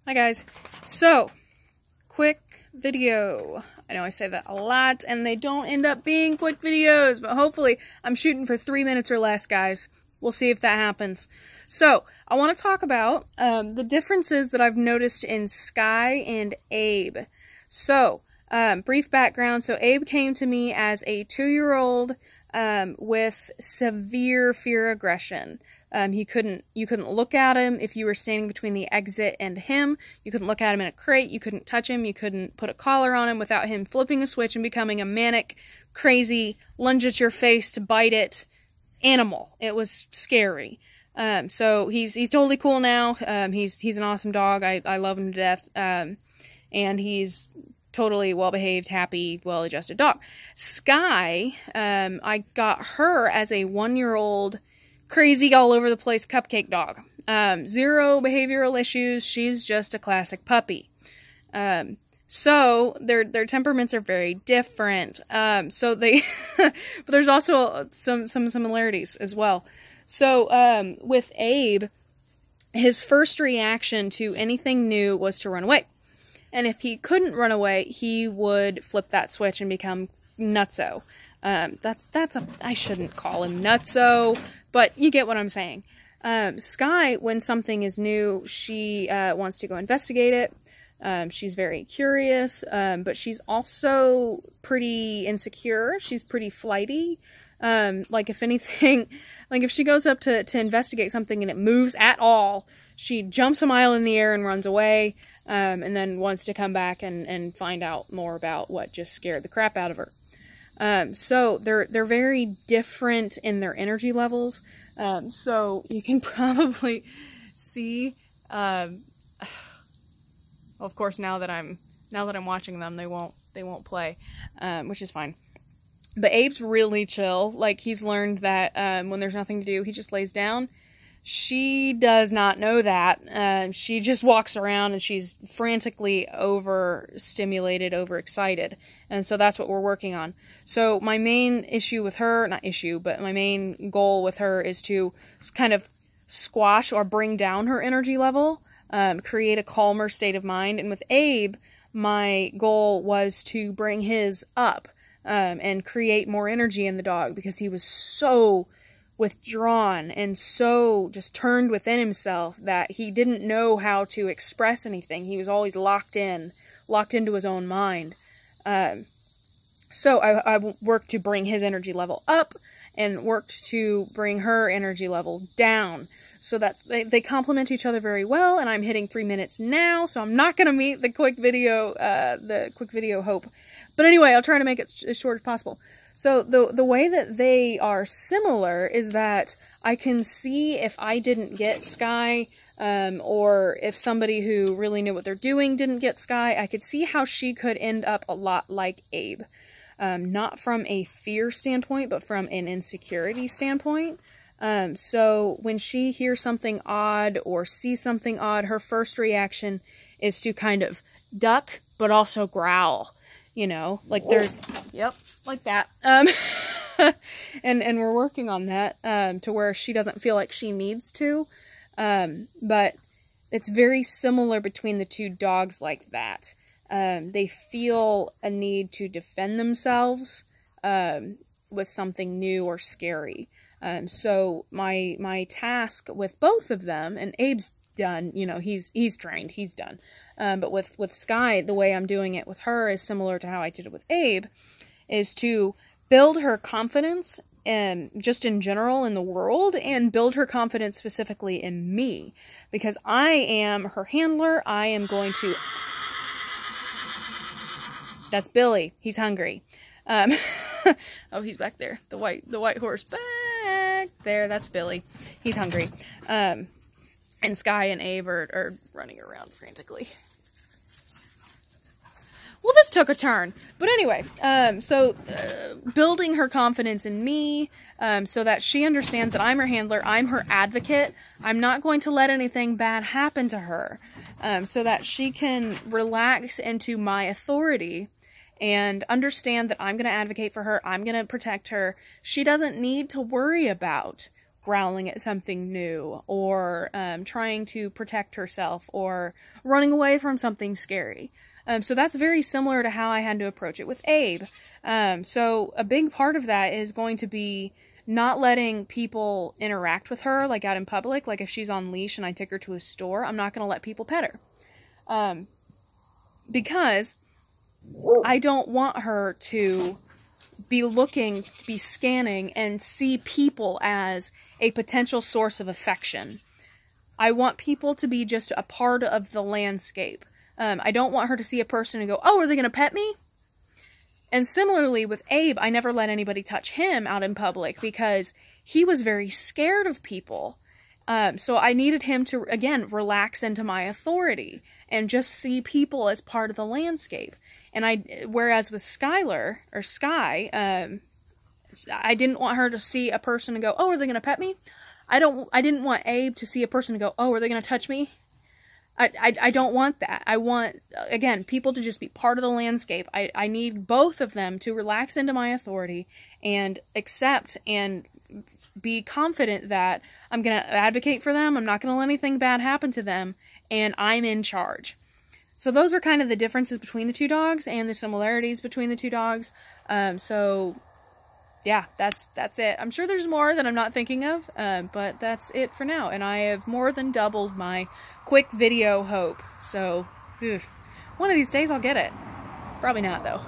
Hi guys. So, quick video. I know I say that a lot and they don't end up being quick videos, but hopefully I'm shooting for 3 minutes or less, guys. We'll see if that happens. So, I want to talk about the differences that I've noticed in Sky and Abe. So, brief background. So, Abe came to me as a 2-year-old with severe fear aggression. You couldn't look at him if you were standing between the exit and him. You couldn't look at him in a crate. You couldn't touch him. You couldn't put a collar on him without him flipping a switch and becoming a manic, crazy, lunge at your face to bite it animal. It was scary. So he's totally cool now. He's an awesome dog. I love him to death. And he's totally well-behaved, happy, well-adjusted dog. Sky, I got her as a 1-year-old crazy all over the place cupcake dog. 0 behavioral issues. She's just a classic puppy. So their temperaments are very different. So they, but there's also some similarities as well. So, with Abe, his first reaction to anything new was to run away. And if he couldn't run away, he would flip that switch and become nutso. I shouldn't call him nutso, but you get what I'm saying. Sky, when something is new, she wants to go investigate it. She's very curious, but she's also pretty insecure. She's pretty flighty. Like if anything, like if she goes up to investigate something and it moves at all, she jumps a mile in the air and runs away, and then wants to come back and find out more about what just scared the crap out of her. So they're very different in their energy levels. So you can probably see, well, of course, now that I'm watching them, they won't play, which is fine. But Abe's really chill. Like, he's learned that, when there's nothing to do, he just lays down. She does not know that. She just walks around and she's frantically overstimulated, overexcited. And so that's what we're working on. So my main issue with her, not issue, but my main goal with her is to kind of squash or bring down her energy level, create a calmer state of mind. And with Abe, my goal was to bring his up, and create more energy in the dog, because he was so withdrawn and so just turned within himself that he didn't know how to express anything. He was always locked into his own mind. So I worked to bring his energy level up and worked to bring her energy level down, so that they complement each other very well. And I'm hitting 3 minutes now, so I'm not going to meet the quick video hope. But anyway, I'll try to make it as short as possible. So the way that they are similar is that I can see if I didn't get Sky, or if somebody who really knew what they're doing didn't get Sky, I could see how she could end up a lot like Abe. Not from a fear standpoint, but from an insecurity standpoint. So when she hears something odd or sees something odd, her first reaction is to kind of duck, but also growl. You know, like there's, yep, like that. And we're working on that, to where she doesn't feel like she needs to. But it's very similar between the two dogs like that. They feel a need to defend themselves, with something new or scary. So my task with both of them, and Abe's done, you know, he's trained, he's done. But with Sky, the way I'm doing it with her is similar to how I did it with Abe, is to build her confidence, just in general in the world, and build her confidence specifically in me. Because I am her handler, I am going to... That's Billy. He's hungry. Oh, he's back there. The white horse back there. That's Billy. He's hungry. And Sky and Abe are running around frantically. Well, this took a turn. But anyway, building her confidence in me, so that she understands that I'm her handler, I'm her advocate. I'm not going to let anything bad happen to her, so that she can relax into my authority and understand that I'm going to advocate for her, I'm going to protect her. She doesn't need to worry about growling at something new, or trying to protect herself, or running away from something scary. So that's very similar to how I had to approach it with Abe. So a big part of that is going to be not letting people interact with her, like out in public. Like if she's on leash and I take her to a store, I'm not going to let people pet her. Because I don't want her to be looking, to be scanning, and see people as a potential source of affection. I want people to be just a part of the landscape. I don't want her to see a person and go, oh, are they going to pet me? And similarly with Abe, I never let anybody touch him out in public because he was very scared of people. So I needed him to, again, relax into my authority and just see people as part of the landscape. And whereas with Skylar, or Sky, I didn't want her to see a person and go, oh, are they going to pet me? I didn't want Abe to see a person and go, oh, are they going to touch me? I don't want that. I want, again, people to just be part of the landscape. I need both of them to relax into my authority and accept and be confident that I'm going to advocate for them. I'm not going to let anything bad happen to them, and I'm in charge. So those are kind of the differences between the two dogs and the similarities between the two dogs. So yeah, that's it. I'm sure there's more that I'm not thinking of, but that's it for now. And I have more than doubled my quick video hope. So one of these days I'll get it. Probably not though.